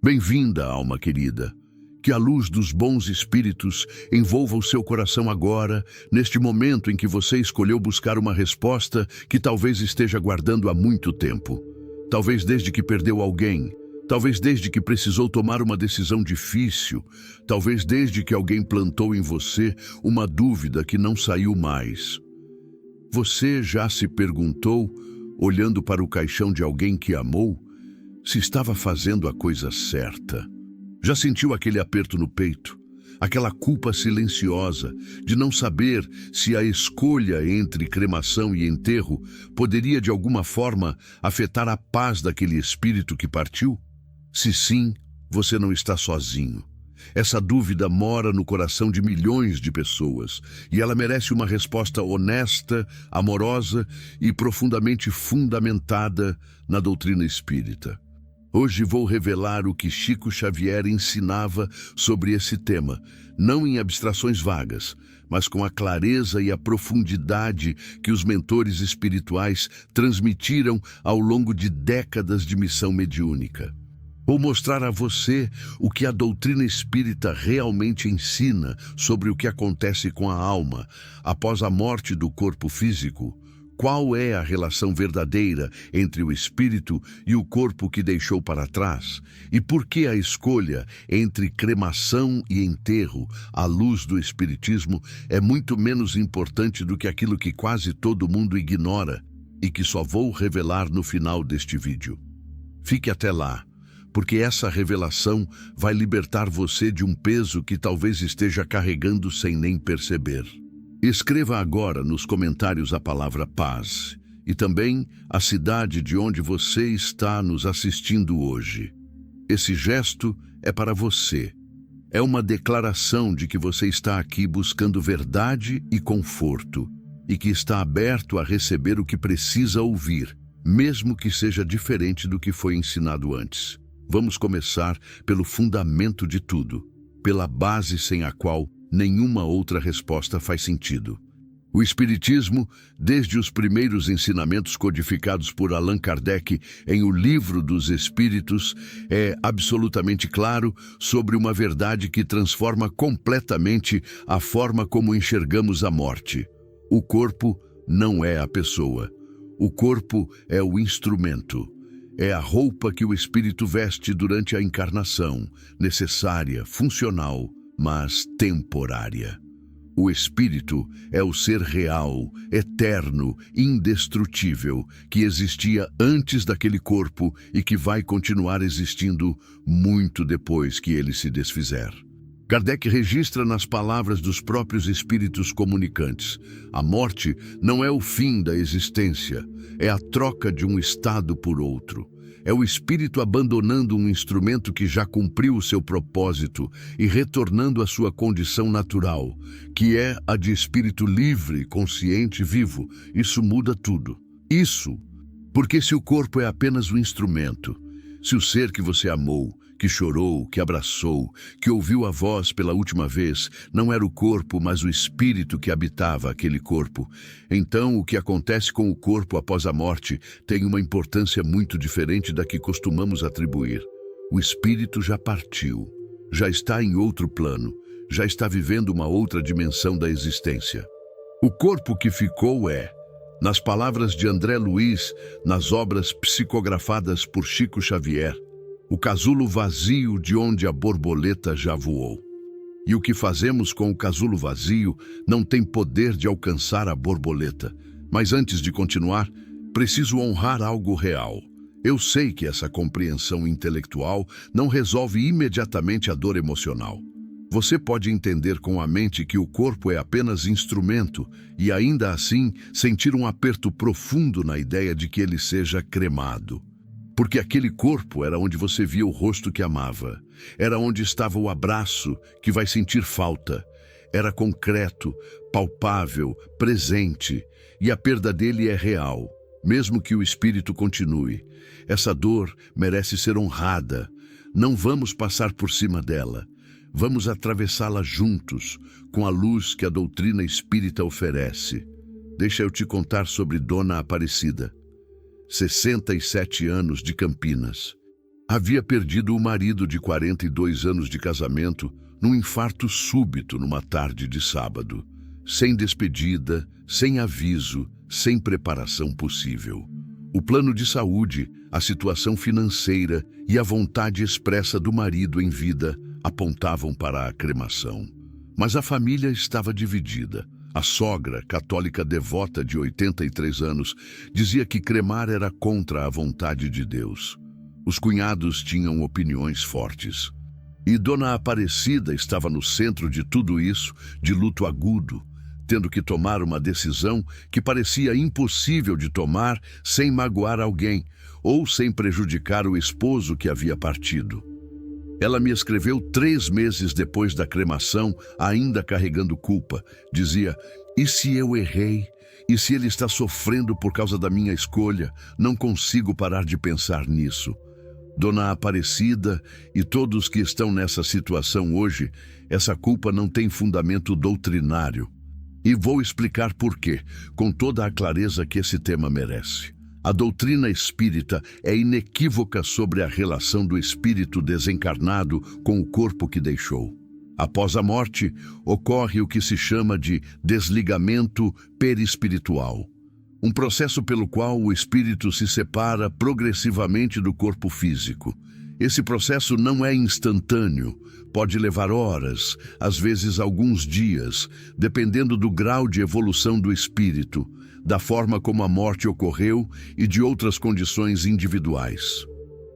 Bem-vinda, alma querida. Que a luz dos bons espíritos envolva o seu coração agora, neste momento em que você escolheu buscar uma resposta que talvez esteja guardando há muito tempo. Talvez desde que perdeu alguém, talvez desde que precisou tomar uma decisão difícil, talvez desde que alguém plantou em você uma dúvida que não saiu mais. Você já se perguntou, olhando para o caixão de alguém que amou, se estava fazendo a coisa certa? Já sentiu aquele aperto no peito, aquela culpa silenciosa de não saber se a escolha entre cremação e enterro poderia de alguma forma afetar a paz daquele espírito que partiu? Se sim, você não está sozinho. Essa dúvida mora no coração de milhões de pessoas e ela merece uma resposta honesta, amorosa e profundamente fundamentada na doutrina espírita. Hoje vou revelar o que Chico Xavier ensinava sobre esse tema, não em abstrações vagas, mas com a clareza e a profundidade que os mentores espirituais transmitiram ao longo de décadas de missão mediúnica. Vou mostrar a você o que a doutrina espírita realmente ensina sobre o que acontece com a alma após a morte do corpo físico. Qual é a relação verdadeira entre o espírito e o corpo que deixou para trás? E por que a escolha entre cremação e enterro, à luz do espiritismo, é muito menos importante do que aquilo que quase todo mundo ignora e que só vou revelar no final deste vídeo. Fique até lá, porque essa revelação vai libertar você de um peso que talvez esteja carregando sem nem perceber. Escreva agora nos comentários a palavra paz e também a cidade de onde você está nos assistindo hoje. Esse gesto é para você. É uma declaração de que você está aqui buscando verdade e conforto e que está aberto a receber o que precisa ouvir, mesmo que seja diferente do que foi ensinado antes. Vamos começar pelo fundamento de tudo, pela base sem a qual nenhuma outra resposta faz sentido. O Espiritismo, desde os primeiros ensinamentos codificados por Allan Kardec em O Livro dos Espíritos, é absolutamente claro sobre uma verdade que transforma completamente a forma como enxergamos a morte. O corpo não é a pessoa. O corpo é o instrumento. É a roupa que o espírito veste durante a encarnação, necessária, funcional, mas temporária. O espírito é o ser real, eterno, indestrutível, que existia antes daquele corpo e que vai continuar existindo muito depois que ele se desfizer. Kardec registra nas palavras dos próprios espíritos comunicantes: a morte não é o fim da existência, é a troca de um estado por outro. É o espírito abandonando um instrumento que já cumpriu o seu propósito e retornando à sua condição natural, que é a de espírito livre, consciente, vivo. Isso muda tudo. Isso, porque se o corpo é apenas um instrumento, se o ser que você amou, que chorou, que abraçou, que ouviu a voz pela última vez, não era o corpo, mas o espírito que habitava aquele corpo, então o que acontece com o corpo após a morte tem uma importância muito diferente da que costumamos atribuir. O espírito já partiu, já está em outro plano, já está vivendo uma outra dimensão da existência. O corpo que ficou é, nas palavras de André Luiz, nas obras psicografadas por Chico Xavier, o casulo vazio de onde a borboleta já voou. E o que fazemos com o casulo vazio não tem poder de alcançar a borboleta. Mas antes de continuar, preciso honrar algo real. Eu sei que essa compreensão intelectual não resolve imediatamente a dor emocional. Você pode entender com a mente que o corpo é apenas instrumento e ainda assim sentir um aperto profundo na ideia de que ele seja cremado. Porque aquele corpo era onde você via o rosto que amava. Era onde estava o abraço que vai sentir falta. Era concreto, palpável, presente. E a perda dele é real, mesmo que o espírito continue. Essa dor merece ser honrada. Não vamos passar por cima dela. Vamos atravessá-la juntos, com a luz que a doutrina espírita oferece. Deixa eu te contar sobre Dona Aparecida. 67 anos de Campinas. Havia perdido o marido de 42 anos de casamento num infarto súbito numa tarde de sábado, sem despedida, sem aviso, sem preparação possível. O plano de saúde, a situação financeira e a vontade expressa do marido em vida apontavam para a cremação. Mas a família estava dividida. A sogra, católica devota de 83 anos, dizia que cremar era contra a vontade de Deus. Os cunhados tinham opiniões fortes. E Dona Aparecida estava no centro de tudo isso, de luto agudo, tendo que tomar uma decisão que parecia impossível de tomar sem magoar alguém ou sem prejudicar o esposo que havia partido. Ela me escreveu 3 meses depois da cremação, ainda carregando culpa. Dizia: "E se eu errei? E se ele está sofrendo por causa da minha escolha? Não consigo parar de pensar nisso." Dona Aparecida e todos que estão nessa situação hoje, essa culpa não tem fundamento doutrinário. E vou explicar por quê, com toda a clareza que esse tema merece. A doutrina espírita é inequívoca sobre a relação do espírito desencarnado com o corpo que deixou. Após a morte, ocorre o que se chama de desligamento perispiritual, um processo pelo qual o espírito se separa progressivamente do corpo físico. Esse processo não é instantâneo, pode levar horas, às vezes alguns dias, dependendo do grau de evolução do espírito, da forma como a morte ocorreu e de outras condições individuais.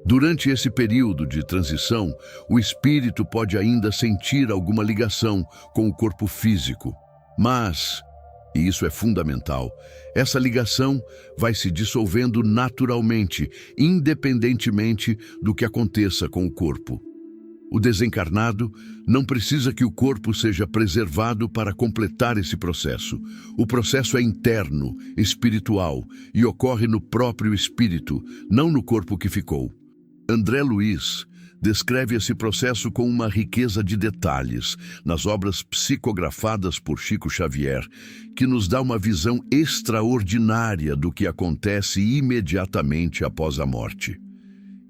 Durante esse período de transição, o espírito pode ainda sentir alguma ligação com o corpo físico, mas, e isso é fundamental, essa ligação vai se dissolvendo naturalmente, independentemente do que aconteça com o corpo. O desencarnado não precisa que o corpo seja preservado para completar esse processo. O processo é interno, espiritual, e ocorre no próprio espírito, não no corpo que ficou. André Luiz descreve esse processo com uma riqueza de detalhes nas obras psicografadas por Chico Xavier, que nos dá uma visão extraordinária do que acontece imediatamente após a morte.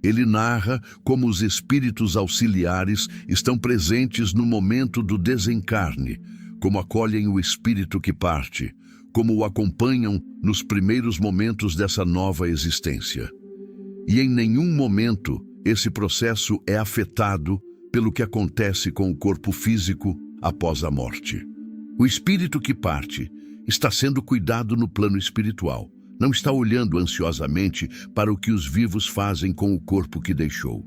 Ele narra como os espíritos auxiliares estão presentes no momento do desencarne, como acolhem o espírito que parte, como o acompanham nos primeiros momentos dessa nova existência. E em nenhum momento esse processo é afetado pelo que acontece com o corpo físico após a morte. O espírito que parte está sendo cuidado no plano espiritual. Não está olhando ansiosamente para o que os vivos fazem com o corpo que deixou.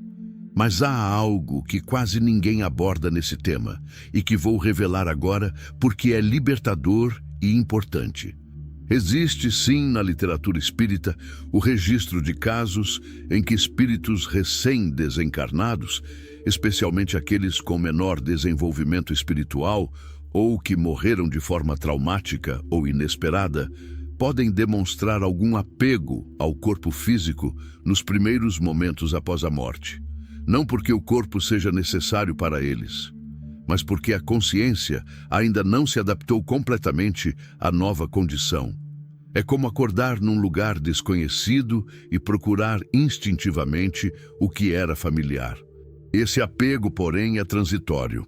Mas há algo que quase ninguém aborda nesse tema e que vou revelar agora porque é libertador e importante. Existe sim na literatura espírita o registro de casos em que espíritos recém-desencarnados, especialmente aqueles com menor desenvolvimento espiritual ou que morreram de forma traumática ou inesperada, podem demonstrar algum apego ao corpo físico nos primeiros momentos após a morte. Não porque o corpo seja necessário para eles, mas porque a consciência ainda não se adaptou completamente à nova condição. É como acordar num lugar desconhecido e procurar instintivamente o que era familiar. Esse apego, porém, é transitório.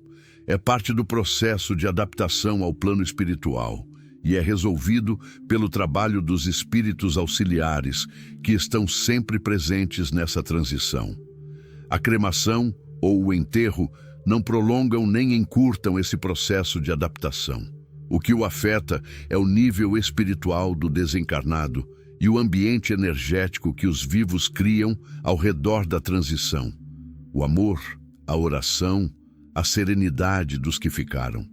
É parte do processo de adaptação ao plano espiritual e é resolvido pelo trabalho dos espíritos auxiliares que estão sempre presentes nessa transição. A cremação ou o enterro não prolongam nem encurtam esse processo de adaptação. O que o afeta é o nível espiritual do desencarnado e o ambiente energético que os vivos criam ao redor da transição. O amor, a oração, a serenidade dos que ficaram.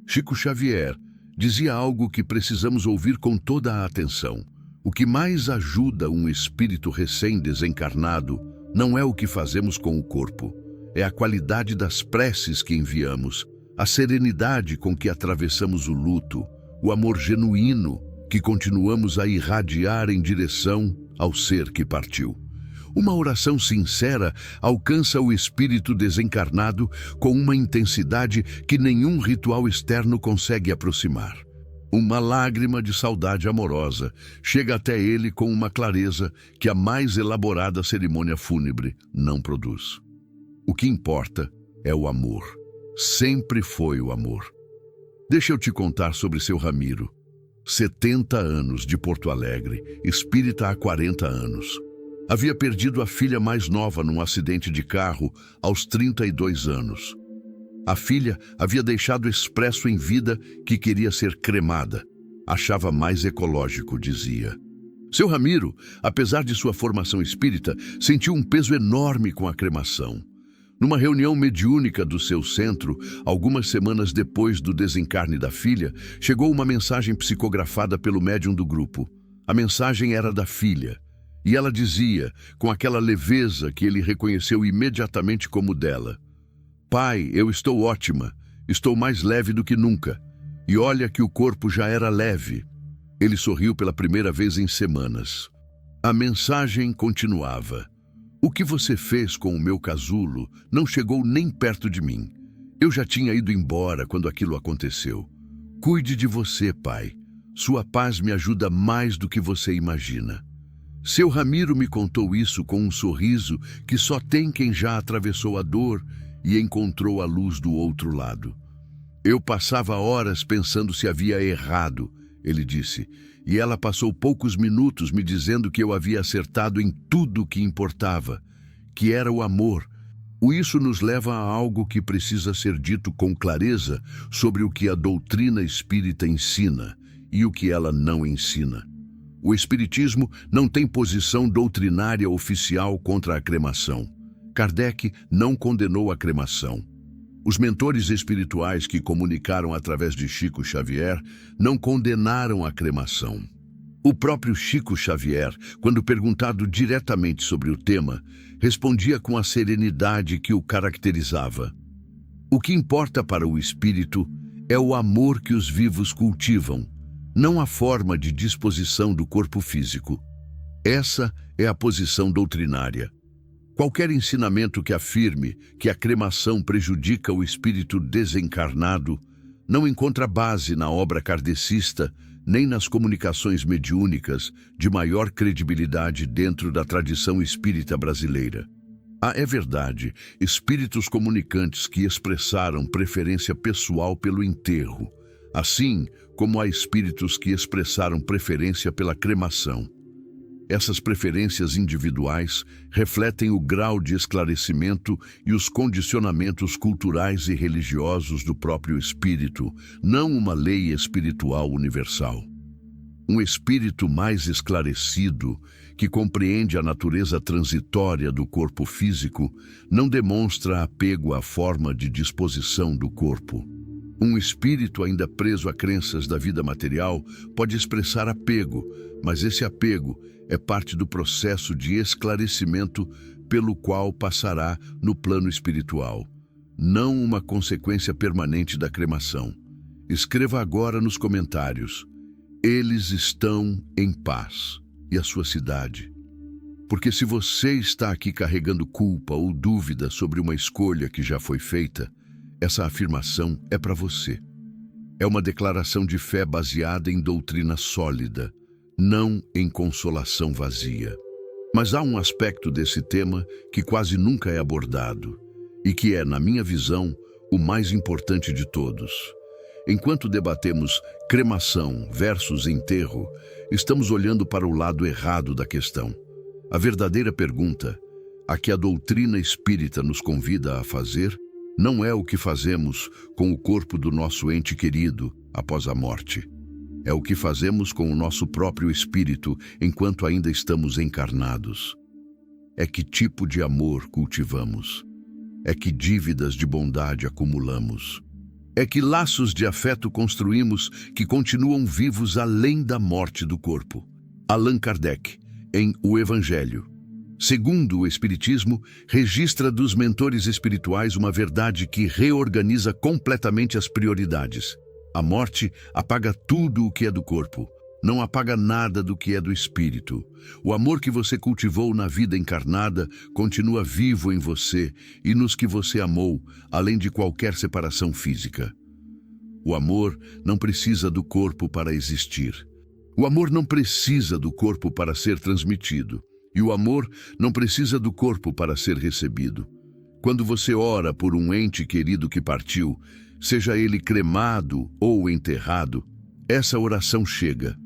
Chico Xavier dizia algo que precisamos ouvir com toda a atenção. O que mais ajuda um espírito recém-desencarnado não é o que fazemos com o corpo, é a qualidade das preces que enviamos, a serenidade com que atravessamos o luto, o amor genuíno que continuamos a irradiar em direção ao ser que partiu. Uma oração sincera alcança o espírito desencarnado com uma intensidade que nenhum ritual externo consegue aproximar. Uma lágrima de saudade amorosa chega até ele com uma clareza que a mais elaborada cerimônia fúnebre não produz. O que importa é o amor. Sempre foi o amor. Deixa eu te contar sobre seu Ramiro. 70 anos, de Porto Alegre, espírita há 40 anos. Havia perdido a filha mais nova num acidente de carro aos 32 anos. A filha havia deixado expresso em vida que queria ser cremada. Achava mais ecológico, dizia. Seu Ramiro, apesar de sua formação espírita, sentiu um peso enorme com a cremação. Numa reunião mediúnica do seu centro, algumas semanas depois do desencarne da filha, chegou uma mensagem psicografada pelo médium do grupo. A mensagem era da filha, e ela dizia, com aquela leveza que ele reconheceu imediatamente como dela: "Pai, eu estou ótima, estou mais leve do que nunca, e olha que o corpo já era leve." Ele sorriu pela primeira vez em semanas. A mensagem continuava: "O que você fez com o meu casulo não chegou nem perto de mim. Eu já tinha ido embora quando aquilo aconteceu. Cuide de você, pai. Sua paz me ajuda mais do que você imagina." Seu Ramiro me contou isso com um sorriso que só tem quem já atravessou a dor e encontrou a luz do outro lado. "Eu passava horas pensando se havia errado", ele disse, "e ela passou poucos minutos me dizendo que eu havia acertado em tudo o que importava, que era o amor." Isso nos leva a algo que precisa ser dito com clareza sobre o que a doutrina espírita ensina e o que ela não ensina. O espiritismo não tem posição doutrinária oficial contra a cremação. Kardec não condenou a cremação. Os mentores espirituais que comunicaram através de Chico Xavier não condenaram a cremação. O próprio Chico Xavier, quando perguntado diretamente sobre o tema, respondia com a serenidade que o caracterizava: "O que importa para o espírito é o amor que os vivos cultivam, não a forma de disposição do corpo físico." Essa é a posição doutrinária. Qualquer ensinamento que afirme que a cremação prejudica o espírito desencarnado não encontra base na obra kardecista nem nas comunicações mediúnicas de maior credibilidade dentro da tradição espírita brasileira. É verdade, espíritos comunicantes que expressaram preferência pessoal pelo enterro, assim como há espíritos que expressaram preferência pela cremação. Essas preferências individuais refletem o grau de esclarecimento e os condicionamentos culturais e religiosos do próprio espírito, não uma lei espiritual universal. Um espírito mais esclarecido, que compreende a natureza transitória do corpo físico, não demonstra apego à forma de disposição do corpo. Um espírito ainda preso a crenças da vida material pode expressar apego, mas esse apego é parte do processo de esclarecimento pelo qual passará no plano espiritual, não uma consequência permanente da cremação. Escreva agora nos comentários: "Eles estão em paz." E a sua cidade? Porque se você está aqui carregando culpa ou dúvida sobre uma escolha que já foi feita, essa afirmação é para você. É uma declaração de fé baseada em doutrina sólida, não em consolação vazia. Mas há um aspecto desse tema que quase nunca é abordado e que é, na minha visão, o mais importante de todos. Enquanto debatemos cremação versus enterro, estamos olhando para o lado errado da questão. A verdadeira pergunta, a que a doutrina espírita nos convida a fazer, não é o que fazemos com o corpo do nosso ente querido após a morte. É o que fazemos com o nosso próprio espírito enquanto ainda estamos encarnados. É que tipo de amor cultivamos. É que dívidas de bondade acumulamos. É que laços de afeto construímos que continuam vivos além da morte do corpo. Allan Kardec, em O Evangelho, segundo o Espiritismo, registra dos mentores espirituais uma verdade que reorganiza completamente as prioridades. A morte apaga tudo o que é do corpo, não apaga nada do que é do espírito. O amor que você cultivou na vida encarnada continua vivo em você e nos que você amou, além de qualquer separação física. O amor não precisa do corpo para existir. O amor não precisa do corpo para ser transmitido. E o amor não precisa do corpo para ser recebido. Quando você ora por um ente querido que partiu, seja ele cremado ou enterrado, essa oração chega.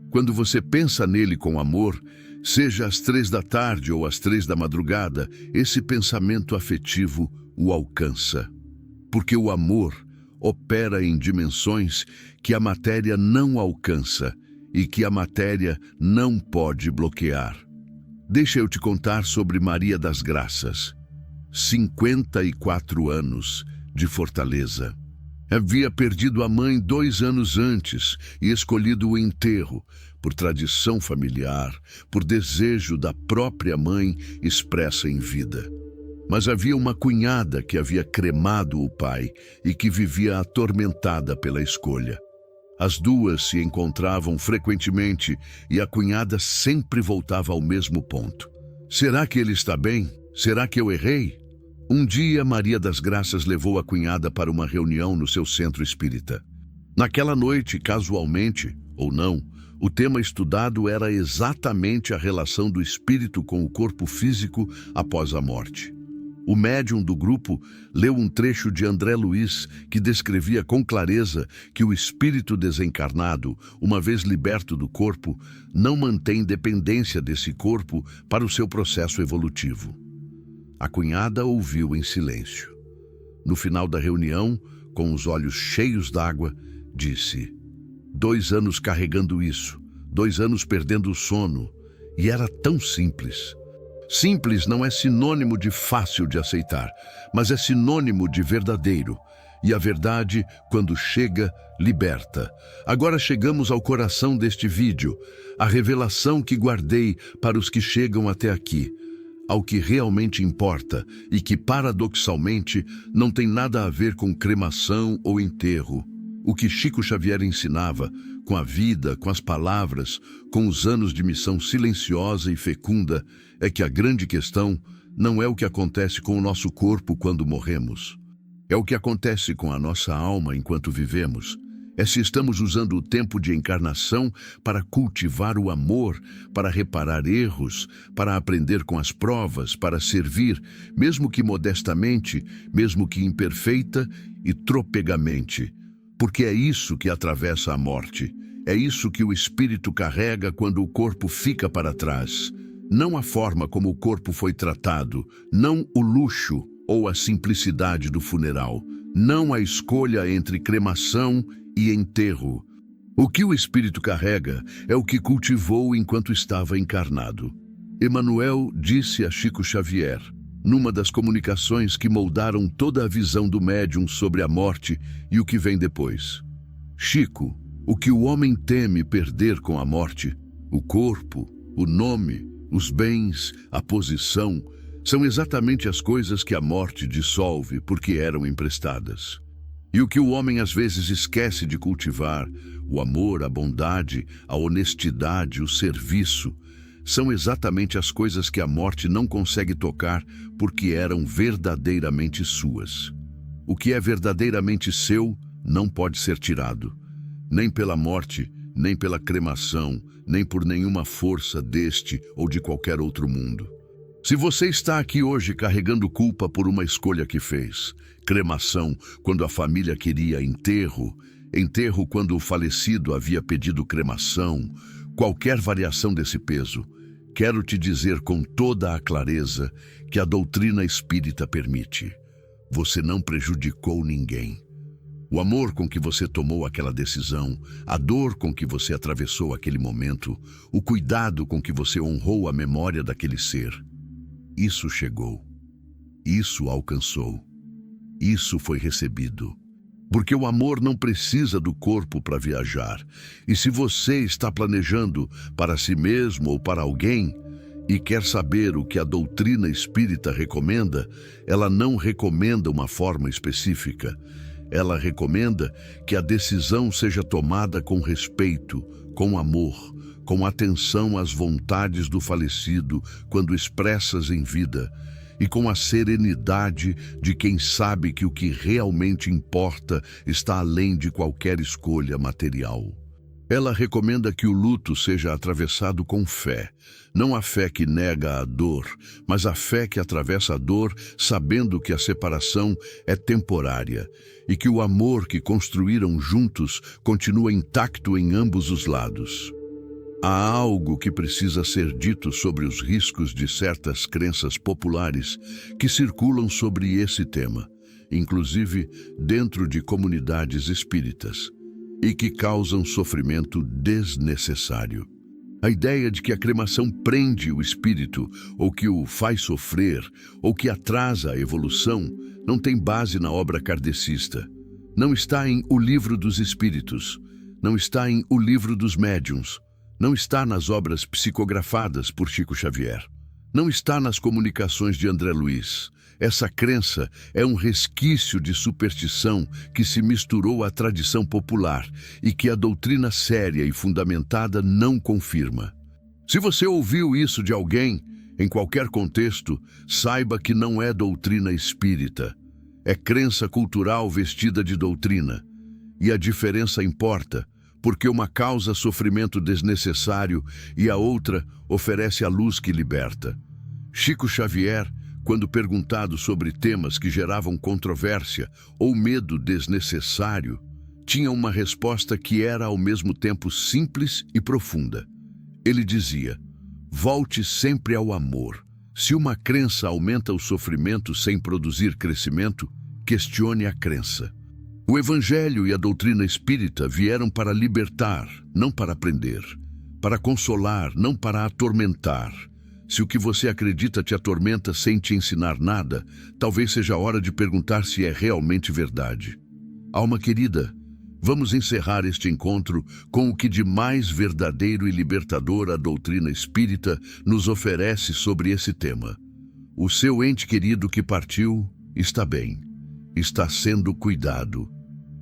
Quando você pensa nele com amor, seja às 3 da tarde ou às 3 da madrugada, esse pensamento afetivo o alcança. Porque o amor opera em dimensões que a matéria não alcança e que a matéria não pode bloquear. Deixa eu te contar sobre Maria das Graças. 54 anos, de Fortaleza. Havia perdido a mãe 2 anos antes e escolhido o enterro, por tradição familiar, por desejo da própria mãe expressa em vida. Mas havia uma cunhada que havia cremado o pai e que vivia atormentada pela escolha. As duas se encontravam frequentemente e a cunhada sempre voltava ao mesmo ponto. Será que ele está bem? Será que eu errei? Um dia, Maria das Graças levou a cunhada para uma reunião no seu centro espírita. Naquela noite, casualmente, ou não, o tema estudado era exatamente a relação do espírito com o corpo físico após a morte. O médium do grupo leu um trecho de André Luiz que descrevia com clareza que o espírito desencarnado, uma vez liberto do corpo, não mantém dependência desse corpo para o seu processo evolutivo. A cunhada ouviu em silêncio. No final da reunião, com os olhos cheios d'água, disse: 2 anos carregando isso, 2 anos perdendo o sono, e era tão simples. Simples não é sinônimo de fácil de aceitar, mas é sinônimo de verdadeiro. E a verdade, quando chega, liberta. Agora chegamos ao coração deste vídeo, a revelação que guardei para os que chegam até aqui, ao que realmente importa e que, paradoxalmente, não tem nada a ver com cremação ou enterro. O que Chico Xavier ensinava, com a vida, com as palavras, com os anos de missão silenciosa e fecunda, é que a grande questão não é o que acontece com o nosso corpo quando morremos. É o que acontece com a nossa alma enquanto vivemos. É se estamos usando o tempo de encarnação para cultivar o amor, para reparar erros, para aprender com as provas, para servir, mesmo que modestamente, mesmo que imperfeita e tropegamente. Porque é isso que atravessa a morte. É isso que o espírito carrega quando o corpo fica para trás. Não a forma como o corpo foi tratado, não o luxo ou a simplicidade do funeral, não a escolha entre cremação e enterro. O que o espírito carrega é o que cultivou enquanto estava encarnado. Emmanuel disse a Chico Xavier, numa das comunicações que moldaram toda a visão do médium sobre a morte e o que vem depois: Chico, o que o homem teme perder com a morte, o corpo, o nome, os bens, a posição, são exatamente as coisas que a morte dissolve porque eram emprestadas. E o que o homem às vezes esquece de cultivar, o amor, a bondade, a honestidade, o serviço, são exatamente as coisas que a morte não consegue tocar porque eram verdadeiramente suas. O que é verdadeiramente seu não pode ser tirado, nem pela morte, nem pela cremação, nem por nenhuma força deste ou de qualquer outro mundo. Se você está aqui hoje carregando culpa por uma escolha que fez, cremação quando a família queria enterro, enterro quando o falecido havia pedido cremação, qualquer variação desse peso, quero te dizer com toda a clareza que a doutrina espírita permite. Você não prejudicou ninguém. O amor com que você tomou aquela decisão, a dor com que você atravessou aquele momento, o cuidado com que você honrou a memória daquele ser, isso chegou, isso alcançou, isso foi recebido. Porque o amor não precisa do corpo para viajar. E se você está planejando para si mesmo ou para alguém e quer saber o que a doutrina espírita recomenda, ela não recomenda uma forma específica. Ela recomenda que a decisão seja tomada com respeito, com amor, com atenção às vontades do falecido quando expressas em vida, e com a serenidade de quem sabe que o que realmente importa está além de qualquer escolha material. Ela recomenda que o luto seja atravessado com fé, não a fé que nega a dor, mas a fé que atravessa a dor sabendo que a separação é temporária e que o amor que construíram juntos continua intacto em ambos os lados. Há algo que precisa ser dito sobre os riscos de certas crenças populares que circulam sobre esse tema, inclusive dentro de comunidades espíritas, e que causam sofrimento desnecessário. A ideia de que a cremação prende o espírito, ou que o faz sofrer, ou que atrasa a evolução, não tem base na obra kardecista. Não está em O Livro dos Espíritos, não está em O Livro dos Médiuns, não está nas obras psicografadas por Chico Xavier, não está nas comunicações de André Luiz. Essa crença é um resquício de superstição que se misturou à tradição popular e que a doutrina séria e fundamentada não confirma. Se você ouviu isso de alguém, em qualquer contexto, saiba que não é doutrina espírita. É crença cultural vestida de doutrina. E a diferença importa, porque uma causa sofrimento desnecessário e a outra oferece a luz que liberta. Chico Xavier, quando perguntado sobre temas que geravam controvérsia ou medo desnecessário, tinha uma resposta que era ao mesmo tempo simples e profunda. Ele dizia: volte sempre ao amor. Se uma crença aumenta o sofrimento sem produzir crescimento, questione a crença. O Evangelho e a doutrina espírita vieram para libertar, não para prender, para consolar, não para atormentar. Se o que você acredita te atormenta sem te ensinar nada, talvez seja a hora de perguntar se é realmente verdade. Alma querida, vamos encerrar este encontro com o que de mais verdadeiro e libertador a doutrina espírita nos oferece sobre esse tema. O seu ente querido que partiu está bem, está sendo cuidado.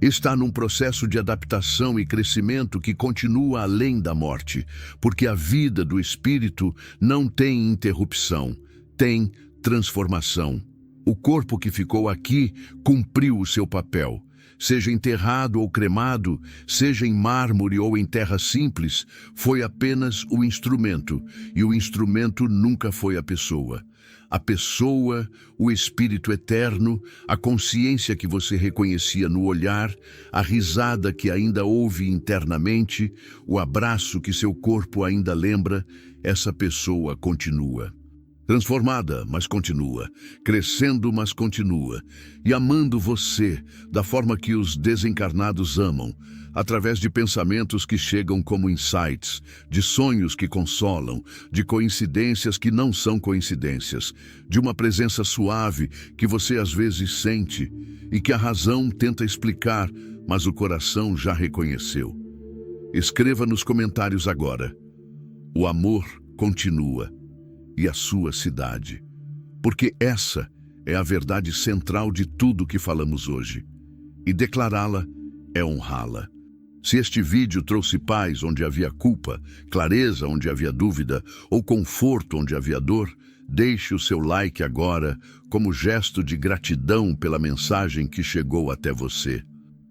Está num processo de adaptação e crescimento que continua além da morte, porque a vida do espírito não tem interrupção, tem transformação. O corpo que ficou aqui cumpriu o seu papel. Seja enterrado ou cremado, seja em mármore ou em terra simples, foi apenas o instrumento, e o instrumento nunca foi a pessoa. A pessoa, o espírito eterno, a consciência que você reconhecia no olhar, a risada que ainda ouve internamente, o abraço que seu corpo ainda lembra, essa pessoa continua. Transformada, mas continua. Crescendo, mas continua. E amando você da forma que os desencarnados amam, através de pensamentos que chegam como insights, de sonhos que consolam, de coincidências que não são coincidências, de uma presença suave que você às vezes sente e que a razão tenta explicar, mas o coração já reconheceu. Escreva nos comentários agora: o amor continua. E a sua cidade, porque essa é a verdade central de tudo que falamos hoje. E declará-la é honrá-la. Se este vídeo trouxe paz onde havia culpa, clareza onde havia dúvida, ou conforto onde havia dor, deixe o seu like agora como gesto de gratidão pela mensagem que chegou até você.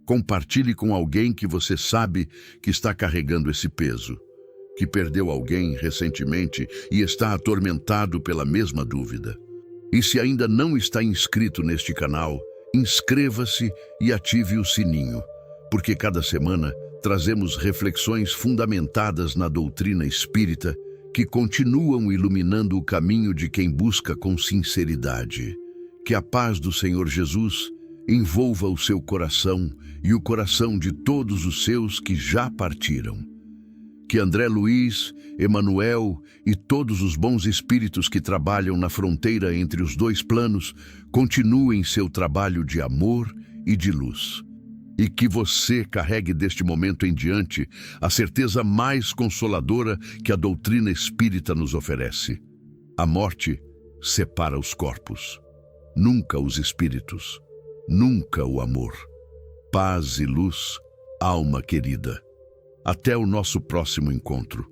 Compartilhe com alguém que você sabe que está carregando esse peso, que perdeu alguém recentemente e está atormentado pela mesma dúvida. E se ainda não está inscrito neste canal, inscreva-se e ative o sininho, porque cada semana trazemos reflexões fundamentadas na doutrina espírita que continuam iluminando o caminho de quem busca com sinceridade. Que a paz do Senhor Jesus envolva o seu coração e o coração de todos os seus que já partiram. Que André Luiz, Emanuel e todos os bons espíritos que trabalham na fronteira entre os dois planos continuem seu trabalho de amor e de luz. E que você carregue deste momento em diante a certeza mais consoladora que a doutrina espírita nos oferece. A morte separa os corpos, nunca os espíritos, nunca o amor. Paz e luz, alma querida. Até o nosso próximo encontro.